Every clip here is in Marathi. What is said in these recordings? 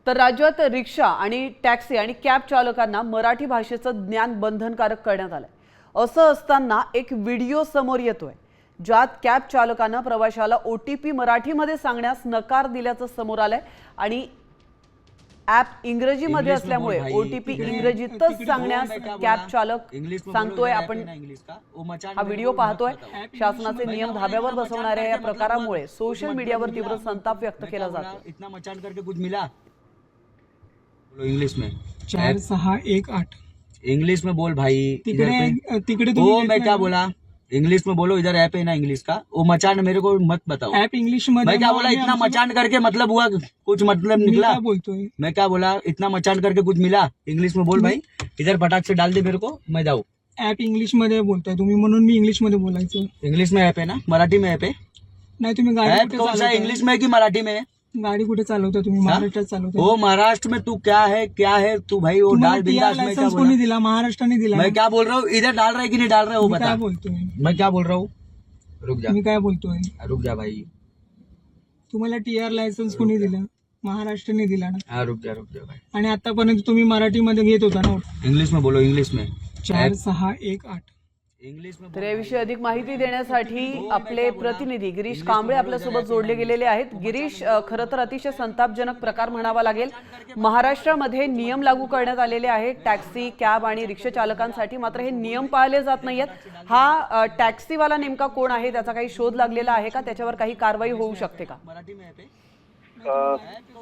तर राज्यात रिक्षा आणि टॅक्सी आणि कॅब चालकांना मराठी भाषेचं ज्ञान बंधनकारक करण्यात आलंय। असं असताना एक व्हिडिओ समोर येतोय ज्यात कॅब चालकांना प्रवाशाला OTP मराठीमध्ये सांगण्यास नकार दिल्याचं समोर आलंय आणि ॲप इंग्रजीमध्ये असल्यामुळे OTP इंग्रजीतच सांगण्यास कॅब चालक सांगतोय। आपण हा व्हिडिओ पाहतोय। शासनाचे नियम धाब्यावर बसवणाऱ्या या प्रकारामुळे सोशल मीडियावर तीव्र संताप व्यक्त केला जातो। इतना मचान करके कुछ मिला? बोलो इंग्लिश में। 4618 इंग्लिश में बोल भाई। तिकडे तिकडे वो मैं क्या बोला? इंग्लिश में बोलो। इधर ऐप है ना इंग्लिश का। वो मचान मेरे को मत बताओ। ऐप इंग्लिश मध्ये मैं क्या बोला? इतना मचान करके मतलब हुआ कुछ मतलब निकला? क्या बोलतोय? मैं क्या बोला? इतना मचान करके कुछ मिला? इंग्लिश में बोल भाई। इधर फटाक से डाल दे मेरे को, मैं जाऊँ। ऐप इंग्लिश मध्ये बोलताय तुम्ही म्हणून मी इंग्लिश मध्ये बोलायचं। इंग्लिश में ऐप है ना, मराठी में ऐप है? नाही तुम्ही गाडी ऐप कुठे कौन सा है, चालवताय? इंग्लिश में है कि मराठी में है? गाडी कुठे चालवताय तुम्ही? महाराष्ट्रात चालवताय? वो महाराष्ट्र में तू क्या है तू भाई? वो तुम्हाला डाल TR बिंदास। मैं क्या लायसन्स बोला? कोणी दिला? महाराष्ट्राने दिला। मैं क्या बोल रहा हूँ? इधर डाल रहा है कि नहीं डाल रहा है वो मी बता। काय बोलतोय? मैं क्या बोल रहा हूँ? रुक जा, मी काय बोलतोय? रुक जा भाई। तुम्हाला TR लायसन्स कोणी दिला? महाराष्ट्राने दिला ना। हाँ रुक जा भाई। आणि आतापर्यंत तुम्ही मराठीमध्ये घेत होता ना। इंग्लिश में बोलो, इंग्लिश में। 4618 इंग्लिश में तर याविषयी अधिक माहिती देण्यासाठी आपले प्रतिनिधी गिरीश कांबळे आपल्यासोबत जोडले गेलेले आहेत। गिरीश, खरं तर अतिशय संतापजनक प्रकार म्हणावा लागेल। महाराष्ट्रामध्ये नियम लागू करण्यात आलेले आहेत टॅक्सी, कॅब आणि रिक्षा चालकांसाठी, मात्र हे नियम पाळले जात नाहीयेत। हा टॅक्सीवाला नेमका कोण आहे, त्याचा काही शोध लागलेला आहे का? त्याच्यावर काही कारवाई होऊ शकते का? मराठी में ऐप है?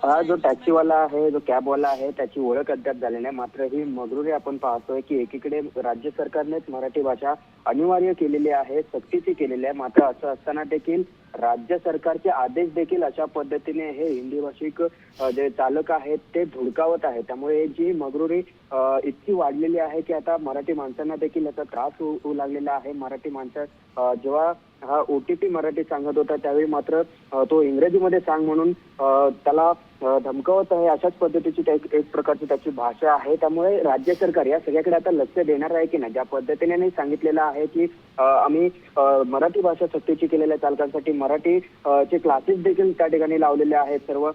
हा जो टॅक्सीवाला आहे, जो कॅबवाला आहे, त्याची ओळख अद्याप झाली नाही। मात्र ही मगरुरी आपण पाहतोय की एकीकडे राज्य सरकारनेच मराठी भाषा अनिवार्य केलेली आहे, सक्तीची केलेली आहे। मात्र असं असताना देखील राज्य सरकारचे आदेश देखील अशा पद्धतीने हे हिंदी भाषिक जे चालक आहेत ते धुडकावत आहेत। त्यामुळे जी मगरुरी इतकी वाढलेली आहे की आता मराठी माणसांना देखील याचा त्रास होऊ लागलेला आहे। मराठी माणसं जेव्हा हा OTP मराठी सांगत होता त्यावेळी मात्र तो इंग्रजीमध्ये सांग म्हणून त्याला धमकावत आहे। अशाच पद्धतीची एक प्रकारची त्याची भाषा आहे। त्यामुळे राज्य सरकार या सगळ्याकडे आता लक्ष देणार आहे की नाही। ज्या पद्धतीने सांगितलेलं आहे की आम्ही मराठी भाषा सक्तीची केलेल्या चालकांसाठी मराठी चे क्लासेस देखील त्या ठिकाणी लावलेले आहेत सर्व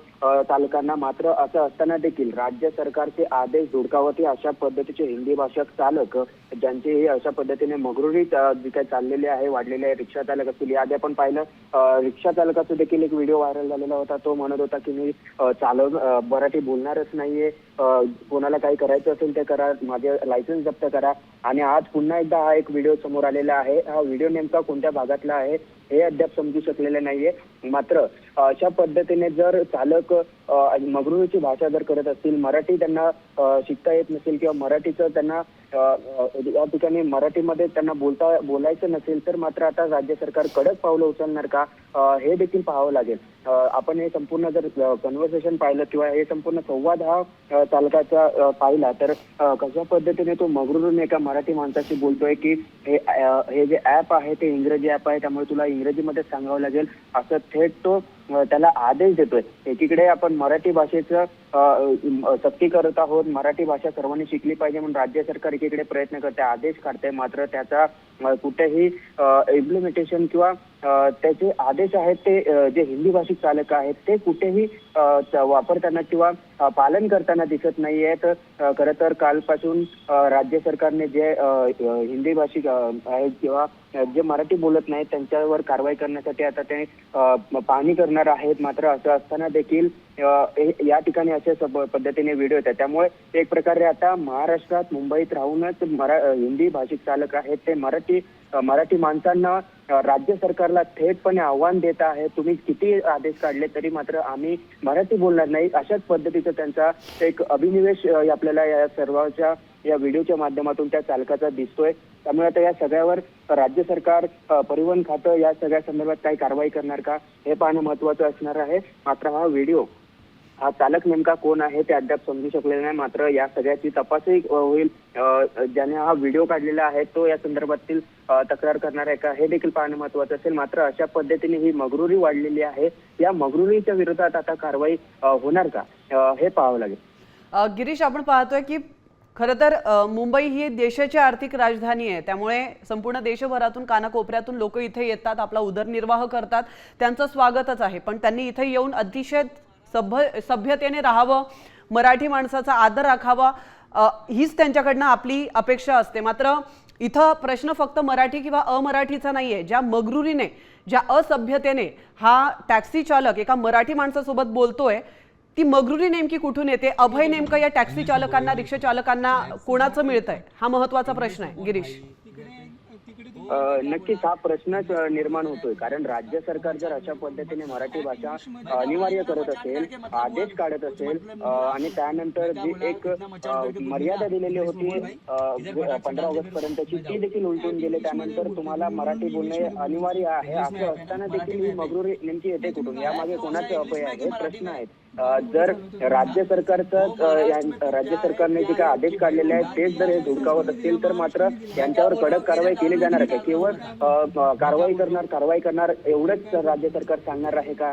चालकांना। मात्र असं असताना देखील राज्य सरकारचे आदेश धुडकावत अशा पद्धतीचे हिंदी भाषक चालक ज्यांची अशा पद्धतीने मगरुरी जी काही चाललेली आहे, वाढलेली आहे। रिक्षा चालक असतील, याआधी आपण पाहिलं रिक्षा चालकाचा देखील एक व्हिडिओ व्हायरल झालेला होता। तो म्हणत होता की मी मराठी बोलणारच नाहीये, कोणाला काही करायचं असेल ते करा, माझे लायसन्स जप्त करा। आणि आज पुन्हा एकदा हा एक व्हिडिओ समोर आलेला आहे। हा व्हिडिओ नेमका कोणत्या भागातला आहे हे अद्याप समजू शकलेले नाहीये। मात्र अशा पद्धतीने जर चालक मगरुरीची भाषा जर करत असतील, मराठी त्यांना शिकता येत नसेल किंवा मराठीचं त्यांना या ठिकाणी मराठीमध्ये त्यांना बोलायचं नसेल तर मात्र आता राज्य सरकार कडक पावलं उचलणार का हे देखील पाहावं लागेल। आपण हे संपूर्ण जर कन्व्हर्सेशन पाहिलं किंवा हे संपूर्ण संवाद हा चालकाचा पाहिला तर कशा पद्धतीने तो मगरुरून एका मराठी माणसाशी बोलतोय की हे जे ऍप आहे ते इंग्रजी ऍप आहे, त्यामुळे तुला इंग्रजीमध्ये सांगावं लागेल, असं थेट तो त्याला आदेश देतोय। एकीकडे आपण मराठी भाषेचं सक्ती करत आहोत, मराठी भाषा सर्वांनी शिकली पाहिजे म्हणून राज्य सरकार एकीकडे प्रयत्न करते, आदेश काढते। मात्र त्याचा कुठेही इम्प्लिमेंटेशन किंवा त्याचे आदेश आहेत ते जे हिंदी भाषिक चालक आहेत ते कुठेही वापरताना किंवा पालन करताना दिसत नाहीयेत। खरं तर कालपासून राज्य सरकारने जे हिंदी भाषिक आहेत किंवा जे मराठी बोलत नाहीत त्यांच्यावर कारवाई करण्यासाठी आता ते पाहणी करणार आहेत। मात्र असं असताना देखील या ठिकाणी अशा पद्धतीने व्हिडिओ येतात। त्यामुळे एक प्रकारे आता महाराष्ट्रात मुंबईत राहूनच हिंदी भाषिक चालक आहेत ते मराठी माणसांना राज्य सरकारला थेटपणे आव्हान देत आहे, तुम्ही किती आदेश काढले तरी मात्र आम्ही मराठी बोलणार नाही, अशाच पद्धतीचा त्यांचा एक अभिनिवेश आपल्याला या सर्वांच्या या व्हिडिओच्या माध्यमातून त्या चालकाचा दिसतोय। त्यामुळे आता या सगळ्यावर राज्य सरकार, परिवहन खातं या सगळ्या संदर्भात काही कारवाई करणार का हे पाहणं महत्त्वाचं असणार आहे। मात्र हा व्हिडिओ, हा चालक नेमका कोण आहे ते अद्याप समजू शकलेलं नाही। मात्र या सगळ्याची तपासही होईल। ज्याने हा व्हिडिओ काढलेला आहे तो या संदर्भातील तक्रार करणार आहे का हे देखील पाहणं महत्त्वाचं असेल। मात्र अशा पद्धतीने ही मगरुरी वाढलेली आहे, या मगरुरीच्या विरोधात आता कारवाई होणार का हे पाहावं लागेल। गिरीश, आपण पाहतोय की खरं तर मुंबई ही देशाची आर्थिक राजधानी आहे, त्यामुळे संपूर्ण देशभरातून कानाकोपऱ्यातून लोक इथे येतात, आपला उदरनिर्वाह करतात, त्यांचं स्वागतच आहे। पण त्यांनी इथे येऊन अतिशय सभ्यतेने राहावं, मराठी माणसाचा आदर राखावा हीच त्यांच्याकडनं आपली अपेक्षा असते. मात्र इथं प्रश्न फक्त मराठी किंवा अमराठीचा नाहीये. ज्या मगरुरीने, ज्या असभ्यतेने हा टॅक्सी चालक एका मराठी माणसासोबत बोलतोय, ती मगरुरी नेमकी कुठून येते? अभय नेमकं या टॅक्सी चालकांना, रिक्षा चालकांना कोणाचं मिळतंय? हा महत्वाचा प्रश्न आहे गिरीश. नक्कीच हा प्रश्नच निर्माण होतोय. कारण राज्य सरकार जर अशा पद्धतीने मराठी भाषा अनिवार्य करत असेल, आदेश काढत असेल आणि त्यानंतर जी एक मर्यादा दिलेली होती 15 ऑगस्ट पर्यंतची, ती देखील उलटून गेले. त्यानंतर तुम्हाला मराठी बोलणे अनिवार्य आहे असं असताना देखील ही मगरुरी नेमकी येते कुठून? यामागे कोणाचे अपय आहे हे प्रश्न आहेत. जर राज्य सरकारने जे काय आदेश काढलेले आहेत तेच जर हे धुडकावत असतील तर मात्र यांच्यावर कडक कारवाई केली जाणार आहे. केवळ कारवाई करणार एवढंच राज्य सरकार सांगणार आहे का?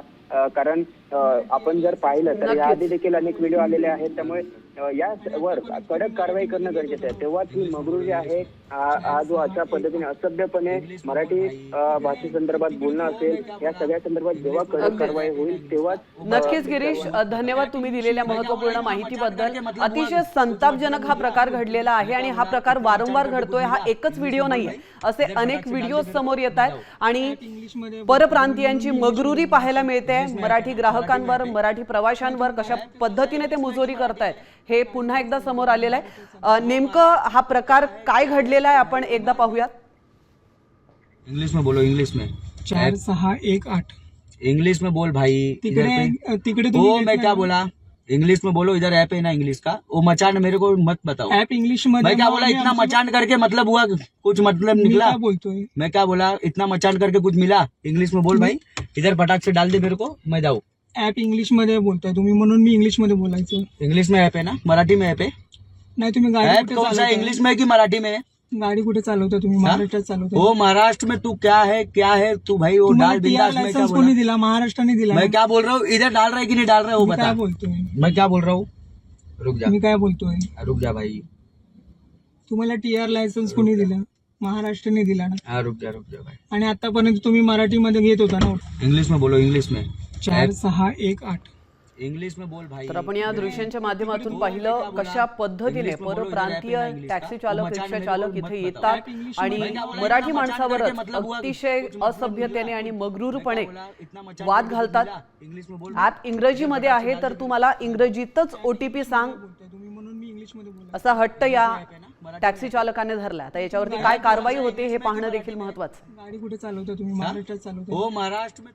कारण आपण जर पाहिलं तर याआधी देखील अनेक व्हिडिओ आलेले आहेत. त्यामुळे यावर कडक कारवाई करणं गरजेचं आहे. तेव्हाच ही मगरुरी आहे, हा जो अशा पद्धतीने असभ्यपणे मराठी भाषेसंदर्भात बोलणं असेल, या सगळ्या संदर्भात जेव्हा कडक कारवाई होईल तेव्हाच. नक्कीच गिरीश, धन्यवाद तुम्ही दिलेल्या महत्वपूर्ण माहितीबद्दल. अतिशय संतापजनक हा प्रकार घडलेला आहे आणि हा प्रकार वारंवार घडतोय. हा एकच व्हिडिओ नाहीये, असे अनेक व्हिडिओ समोर येत आहेत आणि परप्रांतीयांची मगरुरी पाहायला मिळते. मराठी ग्राहकांवर, मराठी प्रवाशांवर कशा पद्धतीने ते मुजोरी करतायत हे पुन्हा एकदा समोर आलेलं आहे. नेमकं हा प्रकार काय घडलेला आहे आपण एकदा पाहूयात. इंग्लिश में बोलो, इंग्लिश में. 4618 इंग्लिश में बोल भाई. तिकडे वो मैं क्या बोला? इंग्लिश में बोलो. इधर ऐप है ना इंग्लिश का, वो मचान मेरे को मत बताओ. ऍप इंग्लिश मध्ये. मैं क्या बोला? इतना मचान करके मतलब हुआ कुछ मतलब निकला? बोलतोय मैं क्या बोला? इतना मचान करके कुछ मिला? इंग्लिश में बोल भाई. इधर फटाक से डाल दे मेरे को, मैं जाऊँ. ऍप इंग्लिश मध्ये बोलताय तुम्ही, म्हणून मी इंग्लिश मध्ये बोलायचं. इंग्लिश में ऐप है ना, मराठी में ऐप है? नाही, तुम्ही गाडी ऐप कुठे कौन सा है, चालवताय? इंग्लिश में है कि मराठी में है? गाडी कुठे चालवता तुम्ही? महाराष्ट्रात चालवता. वो महाराष्ट्र में तू क्या है तू भाई, वो डाल बिंदास. मैं क्या लायसन्स बोल कोणी रहा दिला? महाराष्ट्राने दिला. मैं क्या बोल रहा हूँ? इधर डाल रहा है कि नहीं डाल रहा है वो मी बता. काय बोलतोय? मैं क्या बोल रहा हूँ? रुक जा, मी काय बोलतोय? रुक जा भाई. तुम्हाला TR लायसन्स कोणी दिलं? महाराष्ट्राने दिला ना. हाँ रुक जा भाई. आणि आतापर्यंत तुम्ही मराठीमध्ये घेत होता ना. इंग्लिश में बोलो, इंग्लिश में. 4618 इंग्लिश में बोल भाई. तर आपण या दृश्यांच्या माध्यमातून पाहिलं कशा पद्धतीने परप्रांतीय टॅक्सी चालक, रिक्षा चालक इथे येतात आणि मराठी माणसावरच अतिशय असभ्यतेने आणि मगरूरपणे वाद घालतात. ऍप इंग्रजीमध्ये आहे तर तुम्हाला इंग्रजीतच OTP सांग तुम्ही, म्हणून मी इंग्लिश मध्ये बोला. असा हट्ट या टॅक्सी चालकाने धरला. आता याच्यावरती काय कारवाई होते हे पाहणं देखील महत्वाचं. गाडी कुठे चालवता तुम्ही? महाराष्ट्रात चालवता. वो महाराष्ट्र में